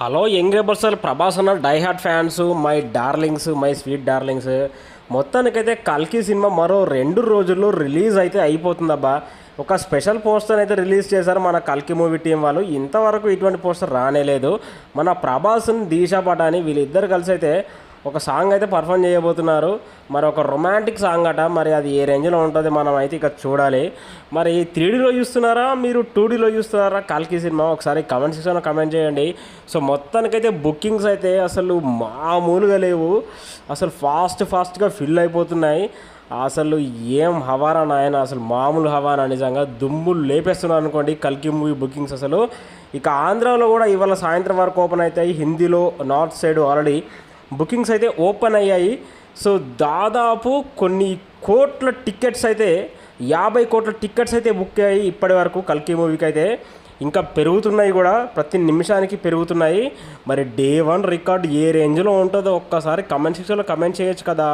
Hello young rebels Prabhas అన్న diehard fans, my darlings, my sweet darlings. మొత్తానికైతే కల్కి cinema మరో 2 రోజుల్లో రిలీజ్ అయితే అయిపోతుందబ్బా. ఒక స్పెషల్ పోస్టర్ అయితే రిలీజ్ చేశారు మన కల్కి మూవీ టీం వాళ్ళు. ఇంతవరకు ఇటువంటి పోస్టర్ రానేలేదు. మన ప్రభాస్ని, దీశా పటాని వీళ్ళిద్దరు కలిసి అయితే ఒక సాంగ్ అయితే పర్ఫామ్ చేయబోతున్నారు. మరి ఒక రొమాంటిక్ సాంగ్ అట. మరి అది ఏ రేంజ్లో ఉంటుంది మనం అయితే ఇక చూడాలి. మరి 3Dలో చూస్తున్నారా, మీరు 2Dలో చూస్తున్నారా కల్కి సినిమా? ఒకసారి కమెంట్ సెక్షన్లో కమెంట్ చేయండి. సో మొత్తానికైతే బుకింగ్స్ అయితే అసలు మామూలుగా లేవు. అసలు ఫాస్ట్గా ఫిల్ అయిపోతున్నాయి. అసలు ఏం హవారా నాయన, అసలు మామూలు హవానా, నిజంగా దుమ్ములు లేపేస్తున్నారు అనుకోండి కల్కి మూవీ బుకింగ్స్ అసలు. ఇక ఆంధ్రాలో కూడా ఇవాళ సాయంత్రం వరకు ఓపెన్ అవుతాయి. హిందీలో నార్త్ సైడ్ ఆల్రెడీ బుకింగ్స్ అయితే ఓపెన్ అయ్యాయి. సో దాదాపు కొన్ని కోట్ల టికెట్స్ అయితే 50 కోట్ల టికెట్స్ అయితే బుక్ అయ్యాయి ఇప్పటి వరకు కల్కి మూవీకి అయితే. ఇంకా పెరుగుతున్నాయి కూడా, ప్రతి నిమిషానికి పెరుగుతున్నాయి. మరి డే 1 రికార్డ్ ఏ రేంజ్లో ఉంటుందో ఒక్కసారి కమెంట్ సెక్షన్లో కమెంట్ చేయొచ్చు కదా.